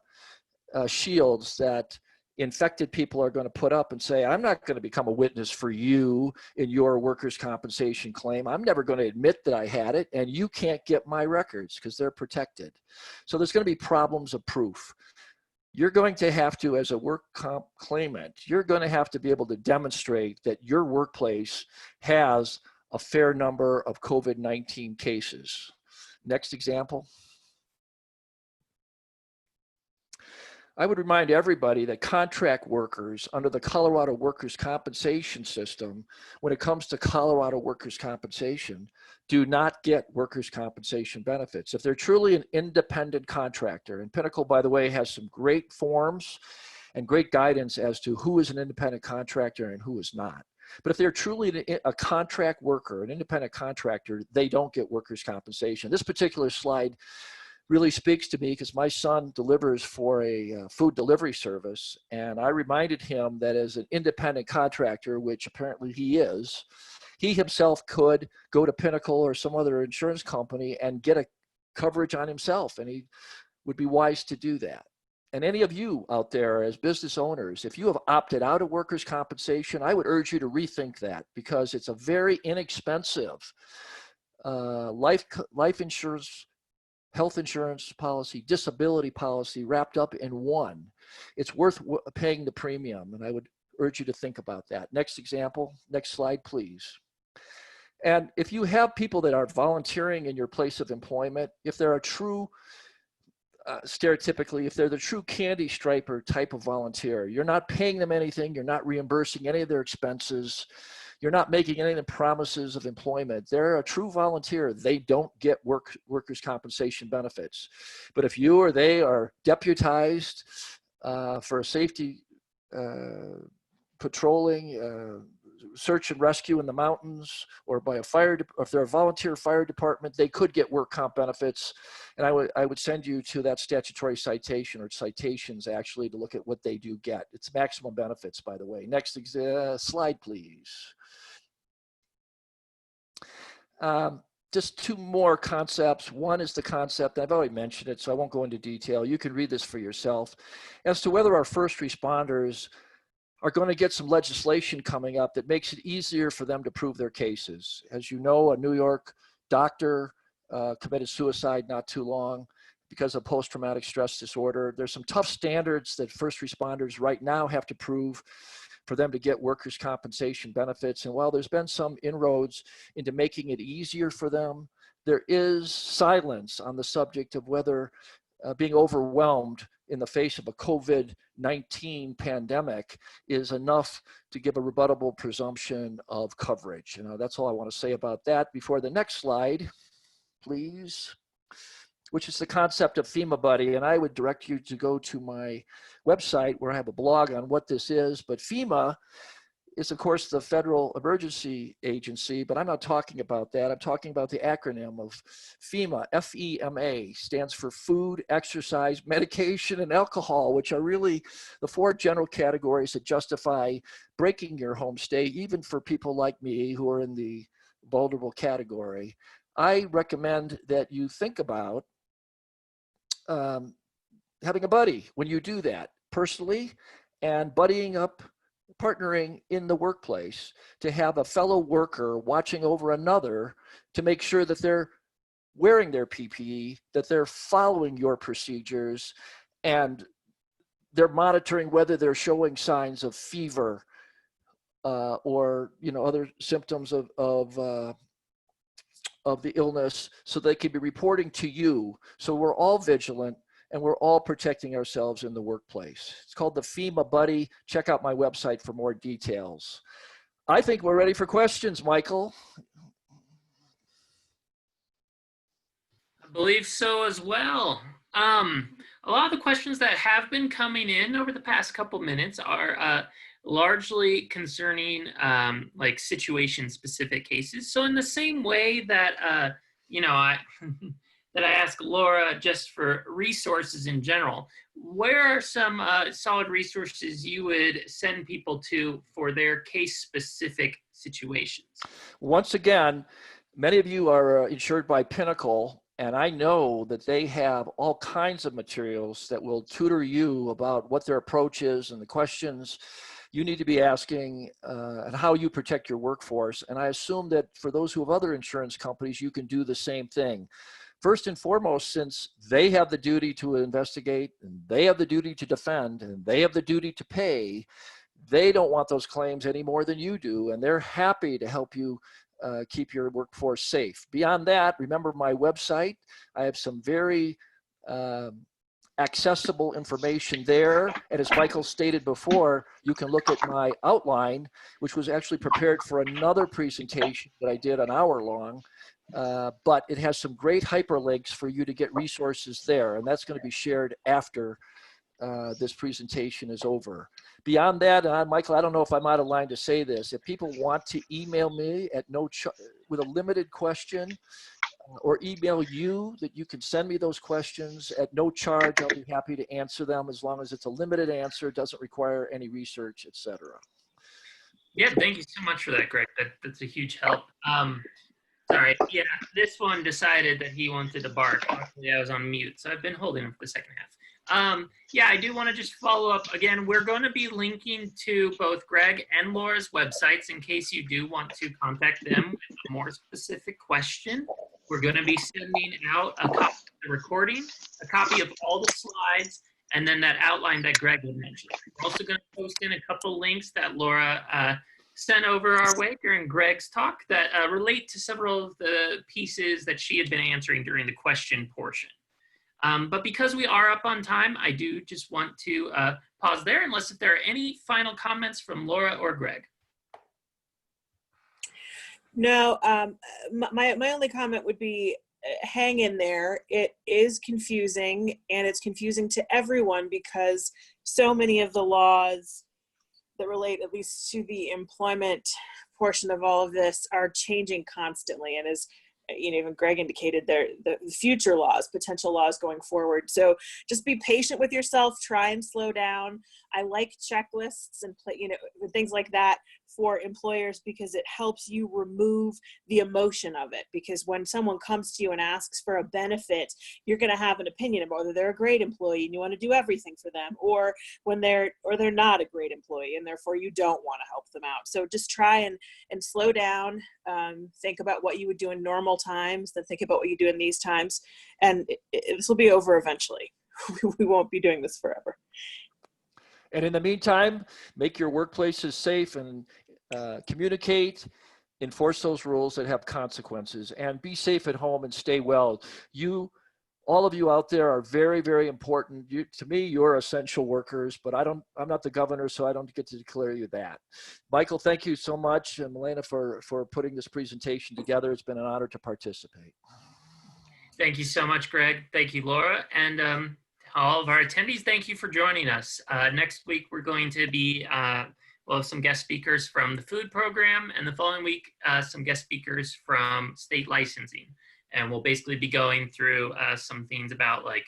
shields that infected people are going to put up and say, I'm not going to become a witness for you in your workers' compensation claim. I'm never going to admit that I had it, and you can't get my records because they're protected. So there's going to be problems of proof. You're going to have to, as a work comp claimant, you're going to have to be able to demonstrate that your workplace has a fair number of COVID-19 cases. Next example. I would remind everybody that contract workers under the Colorado Workers' Compensation System, when it comes to Colorado workers' compensation, do not get workers' compensation benefits. If they're truly an independent contractor, and Pinnacle, by the way, has some great forms and great guidance as to who is an independent contractor and who is not. But if they're truly a contract worker, an independent contractor, they don't get workers' compensation. This particular slide really speaks to me because my son delivers for a food delivery service, and I reminded him that as an independent contractor, which apparently he is, he himself could go to Pinnacle or some other insurance company and get a coverage on himself, and he would be wise to do that. And any of you out there as business owners, if you have opted out of workers' compensation, I would urge you to rethink that, because it's a very inexpensive life insurance, health insurance policy, disability policy wrapped up in one. It's worth paying the premium, and I would urge you to think about that. Next example, next slide, please. And if you have people that are volunteering in your place of employment, if they're a true, stereotypically, if they're the true candy striper type of volunteer, you're not paying them anything, you're not reimbursing any of their expenses, you're not making any of the promises of employment. They're a true volunteer. They don't get workers' compensation benefits. But if you or they are deputized for a safety patrolling, search and rescue in the mountains, or by a fire, or if they're a volunteer fire department, they could get work comp benefits. And I would send you to that statutory citation, or citations actually, to look at what they do get. It's maximum benefits, by the way. Next slide, please. Just two more concepts. One is the concept, I've already mentioned it, so I won't go into detail. You can read this for yourself, as to whether our first responders are going to get some legislation coming up that makes it easier for them to prove their cases. As you know, a New York doctor committed suicide not too long because of post-traumatic stress disorder. There's some tough standards that first responders right now have to prove for them to get workers' compensation benefits. And while there's been some inroads into making it easier for them, there is silence on the subject of whether being overwhelmed in the face of a COVID-19 pandemic is enough to give a rebuttable presumption of coverage. You know, that's all I want to say about that. Before the next slide, please, which is the concept of FEMA Buddy. And I would direct you to go to my website where I have a blog on what this is. But FEMA is, of course, the Federal Emergency Agency, but I'm not talking about that. I'm talking about the acronym of FEMA. F-E-M-A stands for food, exercise, medication, and alcohol, which are really the four general categories that justify breaking your home stay, even for people like me who are in the vulnerable category. I recommend that you think about having a buddy when you do that personally, and buddying up, partnering in the workplace to have a fellow worker watching over another to make sure that they're wearing their PPE, that they're following your procedures, and they're monitoring whether they're showing signs of fever or other symptoms of the illness, so they can be reporting to you. So we're all vigilant and we're all protecting ourselves in the workplace. It's called the FEMA Buddy. Check out my website for more details. I think we're ready for questions, Michael. I believe so as well. A lot of the questions that have been coming in over the past couple minutes are largely concerning like situation-specific cases. So in the same way that that I asked Laura just for resources in general, where are some solid resources you would send people to for their case-specific situations? Once again, many of you are insured by Pinnacle, and I know that they have all kinds of materials that will tutor you about what their approach is and the questions you need to be asking and how you protect your workforce. And I assume that for those who have other insurance companies, you can do the same thing. First and foremost, since they have the duty to investigate, and they have the duty to defend, and they have the duty to pay, they don't want those claims any more than you do, and they're happy to help you keep your workforce safe. Beyond that, remember my website. I have some very accessible information there. And as Michael stated before, you can look at my outline, which was actually prepared for another presentation that I did an hour long. But it has some great hyperlinks for you to get resources there. And that's going to be shared after this presentation is over. Beyond that, Michael, I don't know if I'm out of line to say this. If people want to email me at with a limited question, or email you, that you can send me those questions at no charge. I'll be happy to answer them as long as it's a limited answer, doesn't require any research, etc. Yeah, thank you so much for that, Greg. That's a huge help. Sorry, yeah, this one decided that he wanted to bark. Luckily, I was on mute, so I've been holding him for the second half. Yeah, I do want to just follow up. Again, we're going to be linking to both Greg and Laura's websites in case you do want to contact them with a more specific question. We're going to be sending out a copy of the recording, a copy of all the slides, and then that outline that Greg had mentioned. We're also going to post in a couple links that Laura sent over our way during Greg's talk that relate to several of the pieces that she had been answering during the question portion. But because we are up on time, I do just want to pause there unless if there are any final comments from Laura or Greg. No, my only comment would be hang in there. It is confusing, and it's confusing to everyone because so many of the laws that relate at least to the employment portion of all of this are changing constantly. And as even Greg indicated, the future laws, potential laws going forward. So just be patient with yourself, try and slow down. I like checklists and things like that for employers because it helps you remove the emotion of it. Because when someone comes to you and asks for a benefit, you're going to have an opinion about whether they're a great employee and you want to do everything for them, or when they're not a great employee and therefore you don't want to help them out. So just try and slow down. Think about what you would do in normal times, then think about what you do in these times, and this will be over eventually. We won't be doing this forever. And in the meantime, make your workplaces safe and communicate, enforce those rules that have consequences, and be safe at home and stay well. All of you out there are very, very important. To me, you're essential workers, but I'm not the governor, so I don't get to declare you that. Michael, thank you so much, and Milena for putting this presentation together. It's been an honor to participate. Thank you so much, Greg. Thank you, Laura. And all of our attendees, thank you for joining us. Next week, we're going to be, we'll have some guest speakers from the food program, and the following week, some guest speakers from state licensing. And we'll basically be going through some things about, like,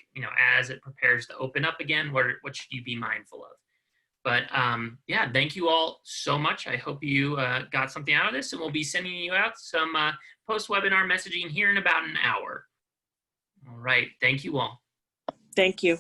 as it prepares to open up again, what should you be mindful of? But yeah, thank you all so much. I hope you got something out of this, and we'll be sending you out some post-webinar messaging here in about an hour. All right, thank you all. Thank you.